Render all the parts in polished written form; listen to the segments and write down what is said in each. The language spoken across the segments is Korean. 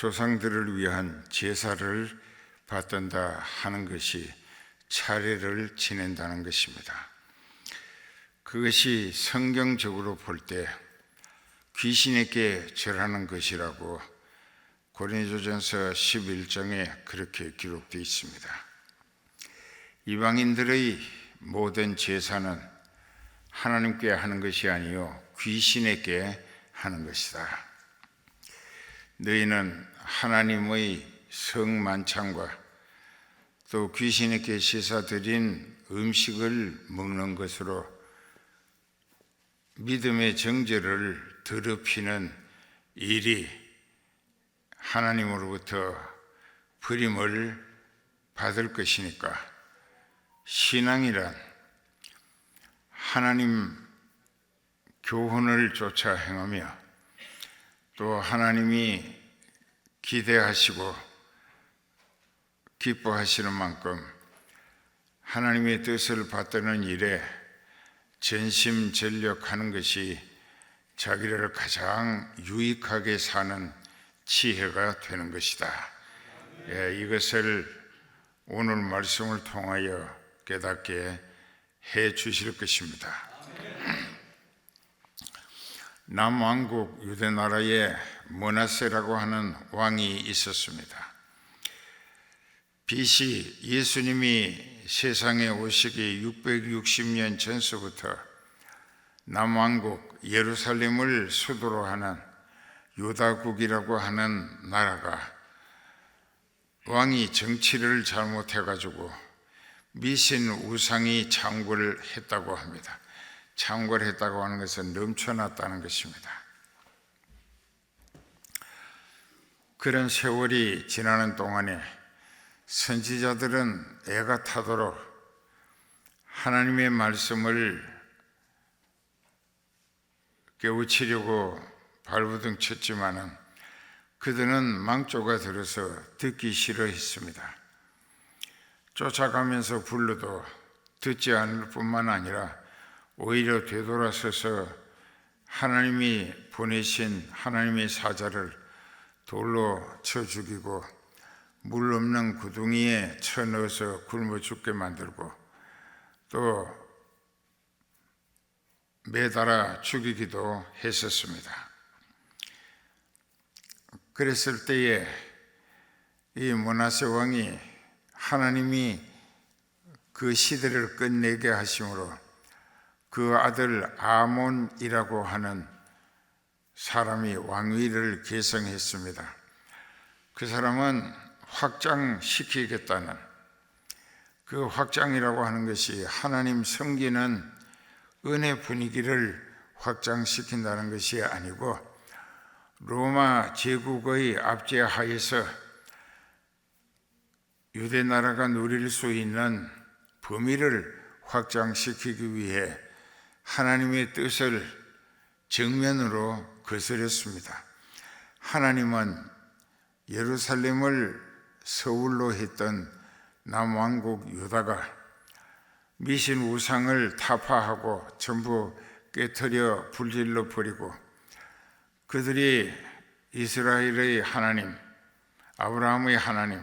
조상들을 위한 제사를 받든다 하는 것이 차례를 지낸다는 것입니다. 그것이 성경적으로 볼 때 귀신에게 절하는 것이라고 고린도전서 11장에 그렇게 기록되어 있습니다. 이방인들의 모든 제사는 하나님께 하는 것이 아니요 귀신에게 하는 것이다. 너희는 하나님의 성만찬과 또 귀신에게 제사드린 음식을 먹는 것으로 믿음의 정죄를 더럽히는 일이 하나님으로부터 버림을 받을 것이니까 신앙이란 하나님 교훈을 쫓아 행하며 또 하나님이 기대하시고 기뻐하시는 만큼 하나님의 뜻을 받드는 일에 전심전력하는 것이 자기를 가장 유익하게 사는 지혜가 되는 것이다. 이것을 오늘 말씀을 통하여 깨닫게 해 주실 것입니다. 남왕국 유대나라에 므낫세라고 하는 왕이 있었습니다. BC 예수님이 세상에 오시기 660년 전서부터 남왕국 예루살렘을 수도로 하는 유다국이라고 하는 나라가 왕이 정치를 잘못해가지고 미신 우상이 창궐을 했다고 합니다. 창궐했다고 하는 것은 넘쳐났다는 것입니다. 그런 세월이 지나는 동안에 선지자들은 애가 타도록 하나님의 말씀을 깨우치려고 발부둥 쳤지만은 그들은 망조가 들어서 듣기 싫어했습니다. 쫓아가면서 불러도 듣지 않을 뿐만 아니라 오히려 되돌아서서 하나님이 보내신 하나님의 사자를 돌로 쳐 죽이고 물 없는 구덩이에 쳐 넣어서 굶어 죽게 만들고 또 매달아 죽이기도 했었습니다. 그랬을 때에 이 므낫세 왕이 하나님이 그 시대를 끝내게 하심으로 그 아들 아몬이라고 하는 사람이 왕위를 계승했습니다. 그 사람은 확장시키겠다는 그 확장이라고 하는 것이 하나님 섬기는 은혜 분위기를 확장시킨다는 것이 아니고 로마 제국의 압제하에서 유대나라가 누릴 수 있는 범위를 확장시키기 위해 하나님의 뜻을 정면으로 거스렸습니다. 하나님은 예루살렘을 서울로 했던 남왕국 유다가 미신 우상을 타파하고 전부 깨트려 불질러 버리고 그들이 이스라엘의 하나님, 아브라함의 하나님,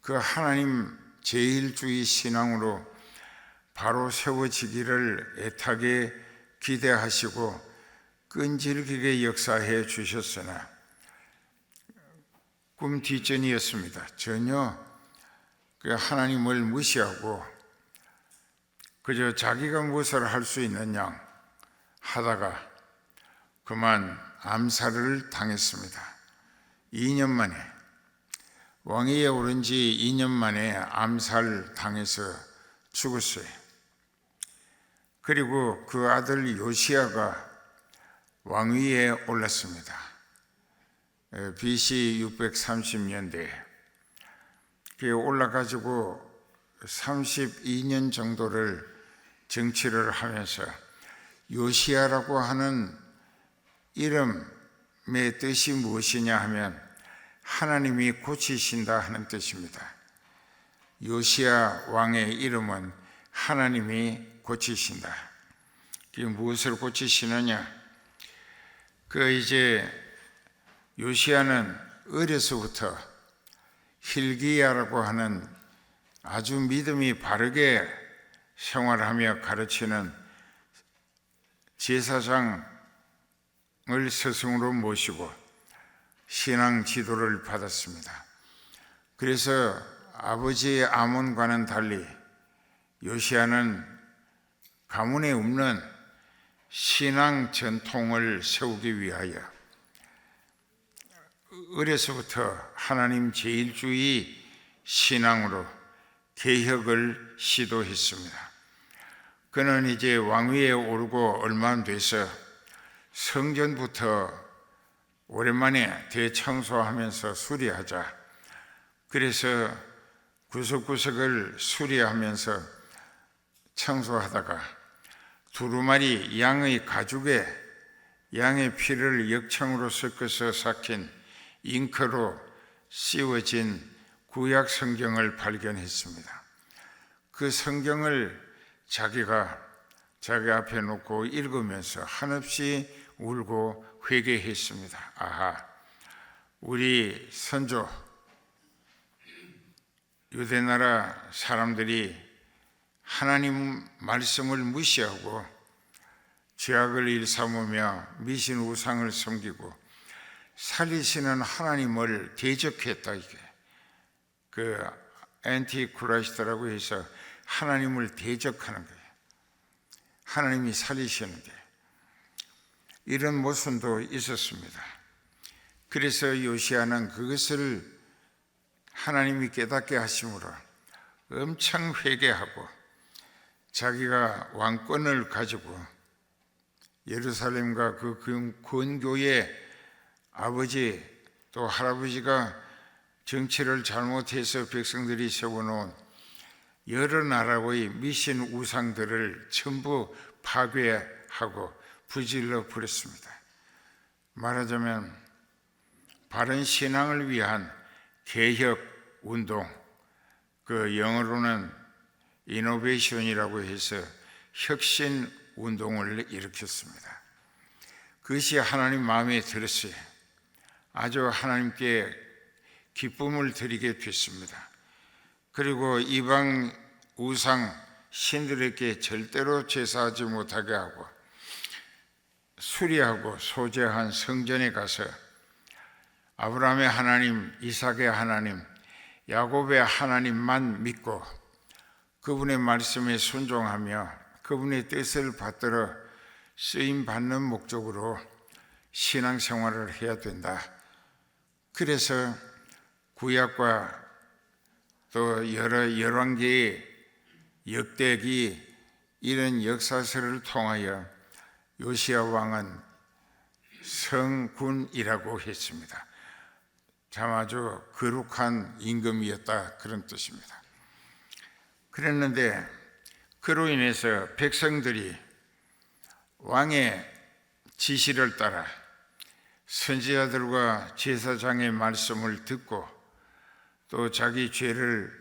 그 하나님 제일주의 신앙으로 바로 세워지기를 애타게 기대하시고 끈질기게 역사해 주셨으나 꿈 뒷전이었습니다. 전혀 그 하나님을 무시하고 그저 자기가 무엇을 할 수 있느냐 하다가 그만 암살을 당했습니다. 2년 만에 왕위에 오른 지 2년 만에 암살 당해서 죽었어요. 그리고 그 아들 요시야가 왕위에 올랐습니다. BC 630년대에 그에 올라가지고 32년 정도를 정치를 하면서 요시야라고 하는 이름의 뜻이 무엇이냐 하면 하나님이 고치신다 하는 뜻입니다. 요시야 왕의 이름은 하나님이 고치신다. 그게 무엇을 고치시느냐? 이제 요시야는 어려서부터 힐기야라고 하는 아주 믿음이 바르게 생활하며 가르치는 제사장을 스승으로 모시고 신앙 지도를 받았습니다. 그래서 아버지의 아몬과는 달리 요시야는 가문에 없는 신앙 전통을 세우기 위하여 어려서부터 하나님 제일주의 신앙으로 개혁을 시도했습니다. 그는 이제 왕위에 오르고 얼마 안 돼서 성전부터 오랜만에 대청소하면서 수리하자. 그래서 구석구석을 수리하면서 청소하다가 두루마리 양의 가죽에 양의 피를 역청으로 섞어서 삭힌 잉크로 씌워진 구약 성경을 발견했습니다. 그 성경을 자기가 자기 앞에 놓고 읽으면서 한없이 울고 회개했습니다. 아하, 우리 선조 유대나라 사람들이 하나님 말씀을 무시하고 죄악을 일삼으며 미신 우상을 섬기고 살리시는 하나님을 대적했다. 이게 그 엔티크라이스트라고 해서 하나님을 대적하는 거예요. 하나님이 살리시는 게 이런 모순도 있었습니다. 그래서 요시야는 그것을 하나님이 깨닫게 하심으로 엄청 회개하고 자기가 왕권을 가지고 예루살렘과 그 근교에 아버지 또 할아버지가 정치를 잘못해서 백성들이 세워놓은 여러 나라의 미신 우상들을 전부 파괴하고 부질러 버렸습니다. 말하자면 바른 신앙을 위한 개혁 운동, 그 영어로는 이노베이션이라고 해서 혁신 운동을 일으켰습니다. 그것이 하나님 마음에 들었어요. 아주 하나님께 기쁨을 드리게 됐습니다. 그리고 이방 우상 신들에게 절대로 제사하지 못하게 하고 수리하고 소재한 성전에 가서 아브라함의 하나님, 이삭의 하나님, 야곱의 하나님만 믿고 그분의 말씀에 순종하며 그분의 뜻을 받들어 쓰임 받는 목적으로 신앙생활을 해야 된다. 그래서 구약과 또 여러 열왕기의 역대기 이런 역사서를 통하여 요시야 왕은 성군이라고 했습니다. 참 아주 거룩한 임금이었다, 그런 뜻입니다. 그랬는데 그로 인해서 백성들이 왕의 지시를 따라 선지자들과 제사장의 말씀을 듣고 또 자기 죄를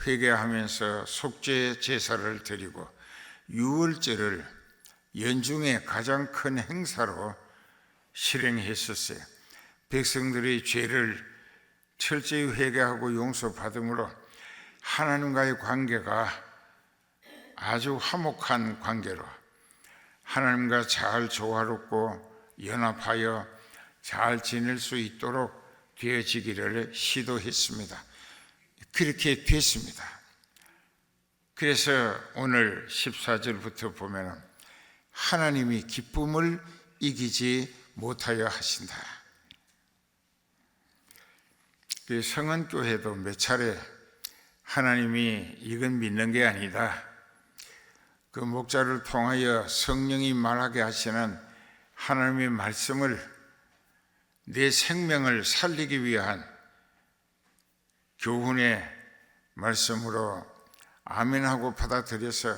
회개하면서 속죄 제사를 드리고 유월절을 연중의 가장 큰 행사로 실행했었어요. 백성들의 죄를 철저히 회개하고 용서받음으로 하나님과의 관계가 아주 화목한 관계로 하나님과 잘 조화롭고 연합하여 잘 지낼 수 있도록 되어지기를 시도했습니다. 그렇게 됐습니다. 그래서 오늘 14절부터 보면 하나님이 기쁨을 이기지 못하여 하신다. 성은교회도 몇 차례 하나님이 이건 믿는 게 아니다, 그 목자를 통하여 성령이 말하게 하시는 하나님의 말씀을 내 생명을 살리기 위한 교훈의 말씀으로 아멘하고 받아들여서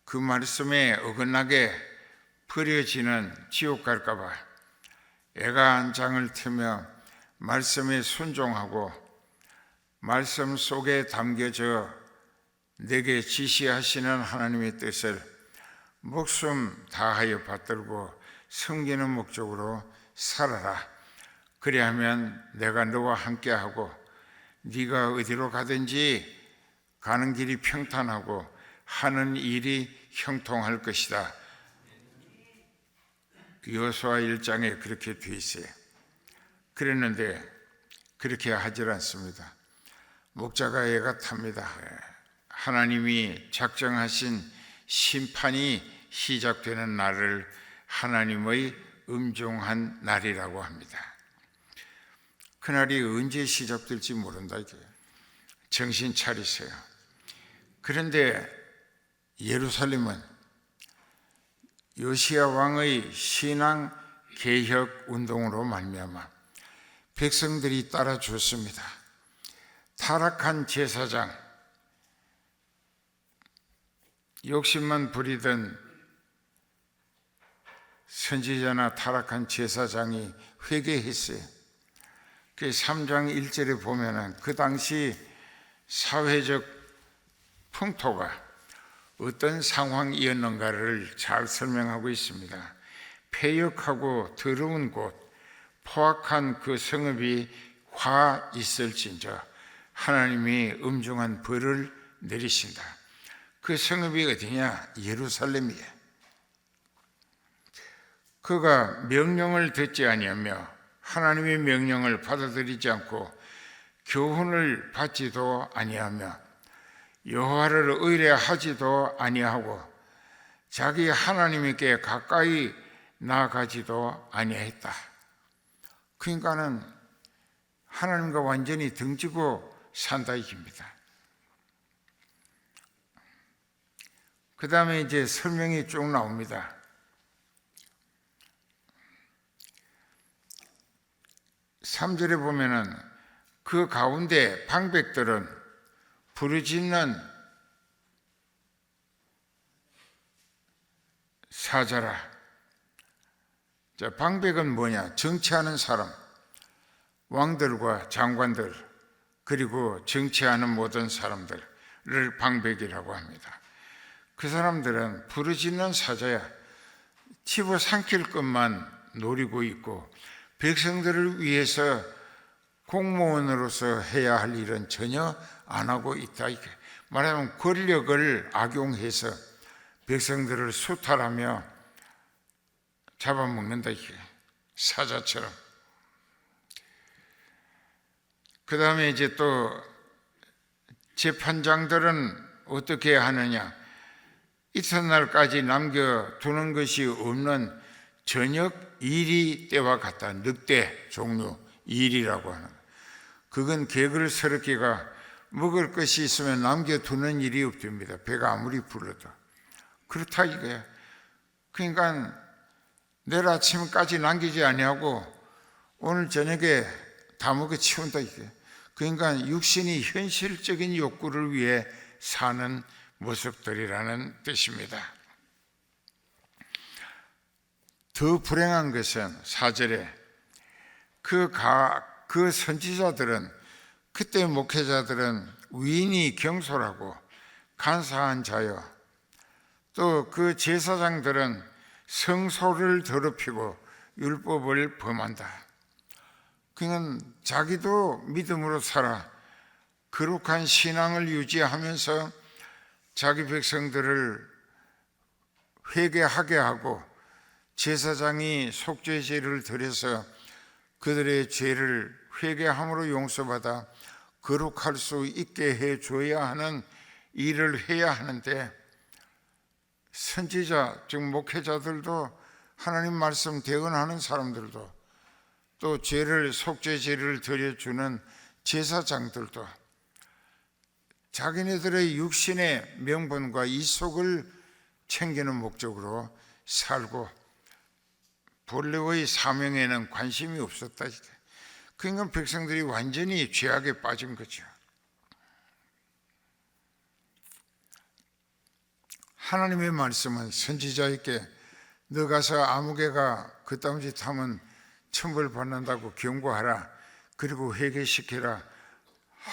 그 말씀에 어긋나게 버려지는 지옥 갈까 봐 애간장을 트며 말씀에 순종하고 말씀 속에 담겨져 내게 지시하시는 하나님의 뜻을 목숨 다하여 받들고 섬기는 목적으로 살아라. 그리하면 내가 너와 함께하고 네가 어디로 가든지 가는 길이 평탄하고 하는 일이 형통할 것이다. 여호수아 1장에 그렇게 돼 있어요. 그랬는데 그렇게 하질 않습니다. 목자가 애가 탑니다. 하나님이 작정하신 심판이 시작되는 날을 하나님의 음종한 날이라고 합니다. 그날이 언제 시작될지 모른다 이거예요. 정신 차리세요. 그런데 예루살렘은 요시야 왕의 신앙 개혁 운동으로 말미암아 백성들이 따라줬습니다. 타락한 제사장, 욕심만 부리던 선지자나 타락한 제사장이 회개했어요. 그 3장 1절에 보면은 그 당시 사회적 풍토가 어떤 상황이었는가를 잘 설명하고 있습니다. 패역하고 더러운 곳, 포악한 그 성읍이 화 있을진저 하나님이 엄중한 벌을 내리신다. 그 성읍이 어디냐? 예루살렘이에요. 그가 명령을 듣지 아니하며 하나님의 명령을 받아들이지 않고 교훈을 받지도 아니하며 여호와를 의뢰하지도 아니하고 자기 하나님께 가까이 나아가지도 아니했다. 그러니까는 하나님과 완전히 등지고 산다 이깁니다. 그 다음에 이제 설명이 쭉 나옵니다. (3절에) 보면은 그 가운데 방백들은 부르짖는 사자라. 자, 방백은 뭐냐? 정치하는 사람, 왕들과 장관들, 그리고 정치하는 모든 사람들을 방백이라고 합니다. 그 사람들은 부르짖는 사자야. 집어삼킬 것만 노리고 있고 백성들을 위해서 공무원으로서 해야 할 일은 전혀 안 하고 있다. 이게 말하자면 권력을 악용해서 백성들을 수탈하며 잡아먹는다. 이게 사자처럼. 그 다음에 이제 또 재판장들은 어떻게 하느냐? 이튿날까지 남겨두는 것이 없는 저녁 일이 때와 같다. 늑대 종류 일이라고 하는. 그건 개걸스럽기가 먹을 것이 있으면 남겨두는 일이 없답니다. 배가 아무리 불러도. 그렇다 이거야. 그러니까 내일 아침까지 남기지 아니하고 오늘 저녁에 다 먹어 치운다 이게. 그러니까 육신이 현실적인 욕구를 위해 사는 모습들이라는 뜻입니다. 더 불행한 것은 4절에 그 선지자들은, 그때 목회자들은 위인이 경솔하고 간사한 자여, 또 그 제사장들은 성소를 더럽히고 율법을 범한다. 그는 자기도 믿음으로 살아 거룩한 신앙을 유지하면서 자기 백성들을 회개하게 하고 제사장이 속죄제를 드려서 그들의 죄를 회개함으로 용서받아 거룩할 수 있게 해줘야 하는 일을 해야 하는데, 선지자 즉 목회자들도 하나님 말씀 대언하는 사람들도 또 죄를 속죄제를 드려주는 제사장들도 자기네들의 육신의 명분과 이속을 챙기는 목적으로 살고 본래의 사명에는 관심이 없었다. 그러니까 백성들이 완전히 죄악에 빠진 거죠. 하나님의 말씀은 선지자에게 너 가서 아무개가 그딴 짓 하면 천벌 받는다고 경고하라. 그리고 회개시키라.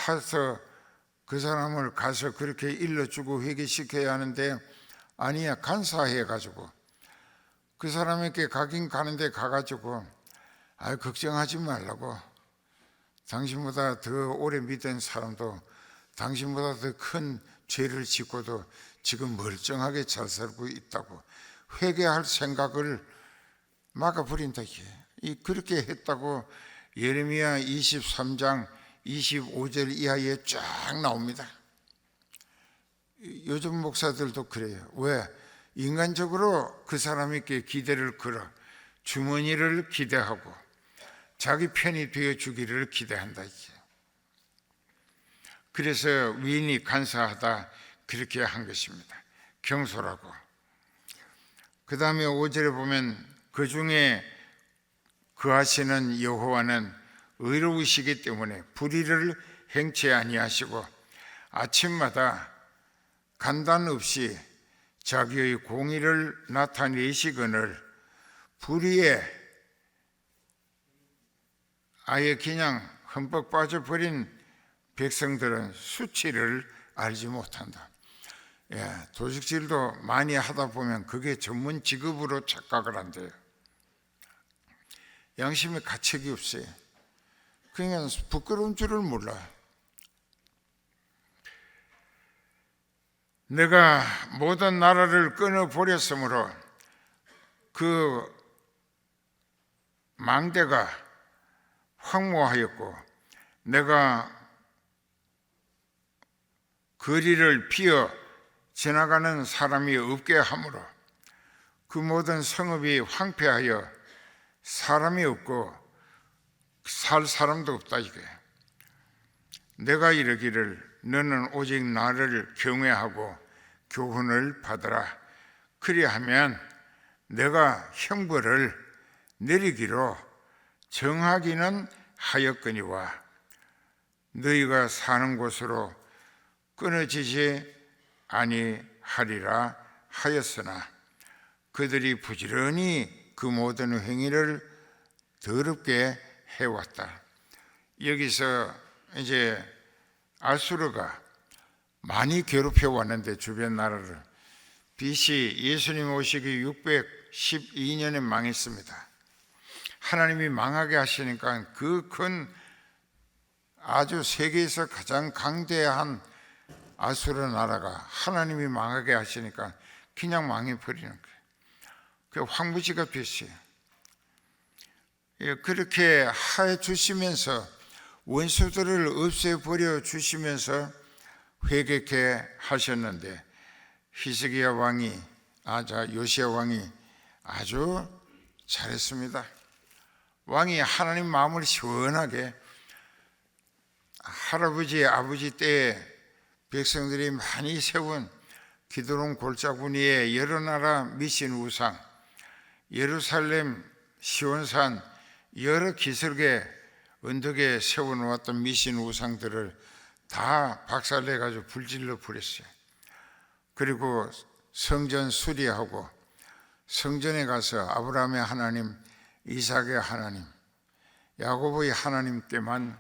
해서 그 사람을 가서 그렇게 일러주고 회개시켜야 하는데, 아니야, 간사해가지고 그 사람에게 가긴 가는데 가가지고 걱정하지 말라고. 당신보다 더 오래 믿은 사람도 당신보다 더 큰 죄를 짓고도 지금 멀쩡하게 잘 살고 있다고. 회개할 생각을 막아버린다. 그렇게 했다고 예레미야 23장 25절 이하에 쫙 나옵니다. 요즘 목사들도 그래요. 왜? 인간적으로 그 사람에게 기대를 걸어 주머니를 기대하고 자기 편이 되어주기를 기대한다. 그래서 위인이 간사하다 그렇게 한 것입니다. 경솔하고. 그 다음에 5절에 보면 그 중에 거하시는 여호와는 의로우시기 때문에 불의를 행치 아니하시고 아침마다 간단 없이 자기의 공의를 나타내시거늘 불의에 아예 그냥 흠뻑 빠져버린 백성들은 수치를 알지 못한다. 도둑질도 많이 하다 보면 그게 전문 직업으로 착각을 한대요. 양심의 가책이 없어요. 그러니까 부끄러운 줄을 몰라. 내가 모든 나라를 끊어버렸으므로 그 망대가 황무하였고 내가 거리를 비어 지나가는 사람이 없게 하므로 그 모든 성읍이 황폐하여 사람이 없고 살 사람도 없다 이게. 내가 이르기를 너는 오직 나를 경외하고 교훈을 받으라. 그리하면 내가 형벌을 내리기로 정하기는 하였거니와 너희가 사는 곳으로 끊어지지 아니하리라 하였으나 그들이 부지런히 그 모든 행위를 더럽게 해왔다. 여기서 이제 아수르가 많이 괴롭혀 왔는데 주변 나라를 BC 예수님 오시기 612년에 망했습니다. 하나님이 망하게 하시니까 그 큰 아주 세계에서 가장 강대한 아수르 나라가 하나님이 망하게 하시니까 그냥 망해버리는 거예요. 그 황무지가 됐어요. 그렇게 해 주시면서 원수들을 없애버려 주시면서 회개케 하셨는데 히스기야 왕이 요시야 왕이 아주 잘했습니다. 왕이 하나님 마음을 시원하게 할아버지 아버지 때에 백성들이 많이 세운 기드론 골짜구니에 여러 나라 미신 우상, 예루살렘 시온산 여러 기슭에 언덕에 세워놓았던 미신 우상들을 다 박살내가지고 불질러 버렸어요. 그리고 성전 수리하고 성전에 가서 아브라함의 하나님, 이삭의 하나님, 야곱의 하나님께만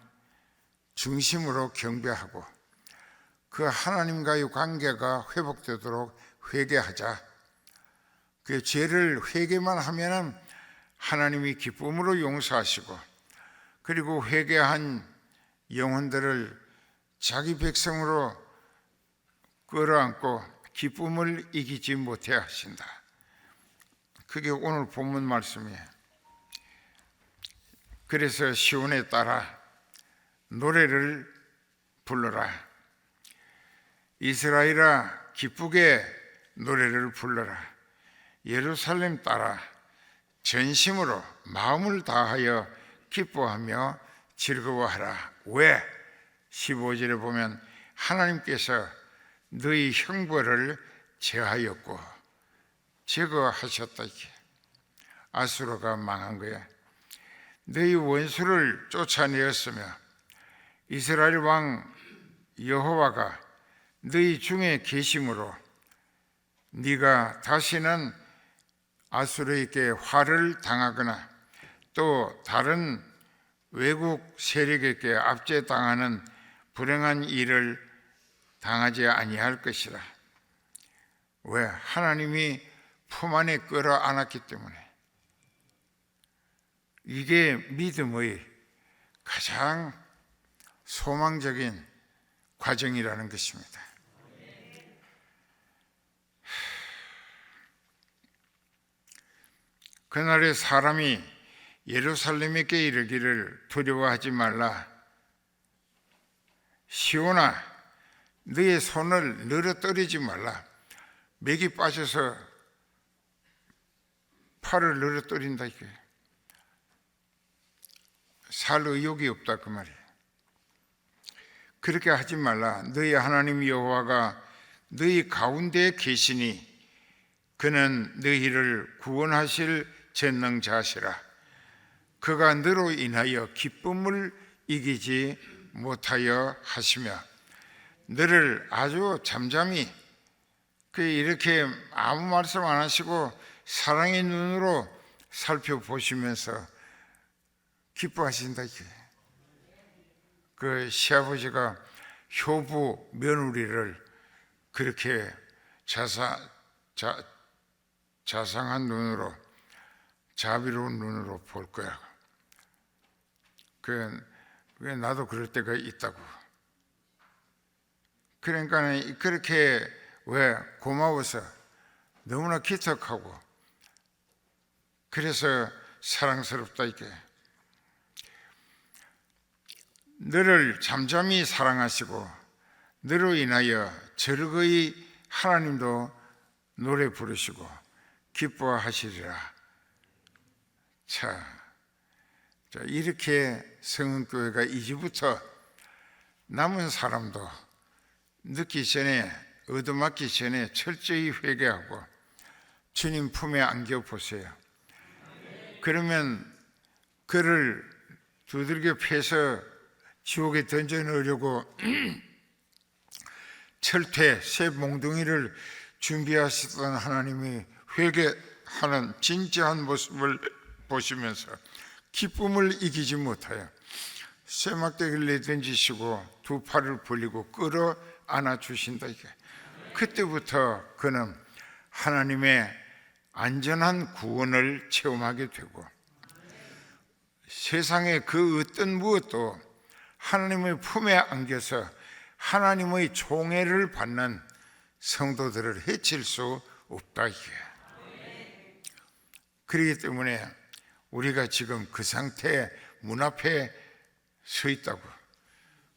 중심으로 경배하고 그 하나님과의 관계가 회복되도록 회개하자. 그 죄를 회개만 하면은 하나님이 기쁨으로 용서하시고 그리고 회개한 영혼들을 자기 백성으로 끌어안고 기쁨을 이기지 못해 하신다. 그게 오늘 본문 말씀이에요. 그래서 시온에 따라 노래를 불러라. 이스라엘아 기쁘게 노래를 불러라. 예루살렘 따라 전심으로 마음을 다하여 기뻐하며 즐거워하라. 왜? 15절에 보면 하나님께서 너희 형벌을 제하였고 제거하셨다. 아수르가 망한 거야. 너희 원수를 쫓아내었으며 이스라엘 왕 여호와가 너희 중에 계심으로 네가 다시는 아수르에게 화를 당하거나 또 다른 외국 세력에게 압제당하는 불행한 일을 당하지 아니할 것이라. 왜? 하나님이 품 안에 끌어안았기 때문에. 이게 믿음의 가장 소망적인 과정이라는 것입니다. 그날에 사람이 예루살렘에게 이르기를 두려워하지 말라. 시온아, 너의 손을 늘어뜨리지 말라. 맥이 빠져서 팔을 늘어뜨린다 이게. 살 의욕이 없다 그 말이에요. 그렇게 하지 말라. 너희 하나님 여호와가 너희 가운데에 계시니 그는 너희를 구원하실 전능자시라. 그가 너로 인하여 기쁨을 이기지 못하여 하시며 너를 아주 잠잠히 이렇게 아무 말씀 안 하시고 사랑의 눈으로 살펴보시면서 기뻐하신다 이게. 그 시아버지가 효부 며느리를 그렇게 자상한 눈으로, 자비로운 눈으로 볼 거야. 왜 나도 그럴 때가 있다고. 그러니까 그렇게 왜 고마워서 너무나 기특하고 그래서 사랑스럽다 이게. 너를 잠잠히 사랑하시고 너로 인하여 절거의 하나님도 노래 부르시고 기뻐하시리라. 자, 이렇게 성은교회가 이제부터 남은 사람도 늦기 전에, 얻어맞기 전에 철저히 회개하고 주님 품에 안겨 보세요. 그러면 그를 두들겨 패서 지옥에 던져 넣으려고 철퇴, 새 몽둥이를 준비하시던 하나님이 회개하는 진지한 모습을 보시면서 기쁨을 이기지 못하여 쇠막대기를 내던지시고 두 팔을 벌리고 끌어 안아주신다 이게. 그때부터 그는 하나님의 안전한 구원을 체험하게 되고 세상의 그 어떤 무엇도 하나님의 품에 안겨서 하나님의 종애를 받는 성도들을 해칠 수 없다 이게. 그렇기 때문에 우리가 지금 그 상태에 문 앞에 서 있다고.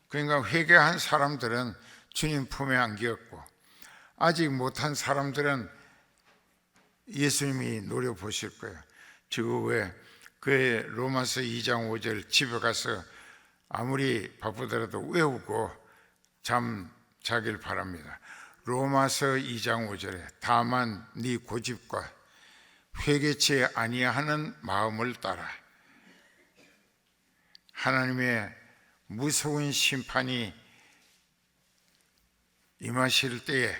그러니까 회개한 사람들은 주님 품에 안겼고 아직 못한 사람들은 예수님이 노려보실 거예요. 지금 왜 그 로마서 2장 5절 집에 가서 아무리 바쁘더라도 외우고 잠 자길 바랍니다. 로마서 2장 5절에 다만 네 고집과 회개치 아니하는 마음을 따라 하나님의 무서운 심판이 임하실 때에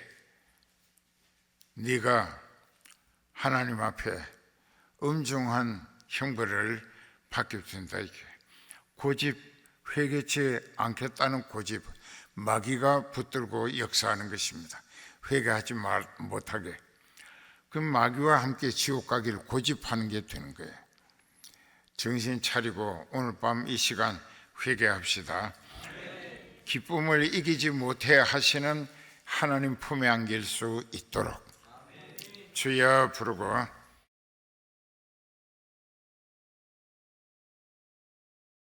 네가 하나님 앞에 엄중한 형벌을 받게 된다 이게. 고집, 회개치 않겠다는 고집, 마귀가 붙들고 역사하는 것입니다. 회개하지 못하게. 그럼 마귀와 함께 지옥 가기를 고집하는 게 되는 거예요. 정신 차리고 오늘 밤 이 시간 회개합시다. 기쁨을 이기지 못해 하시는 하나님 품에 안길 수 있도록 주여 부르고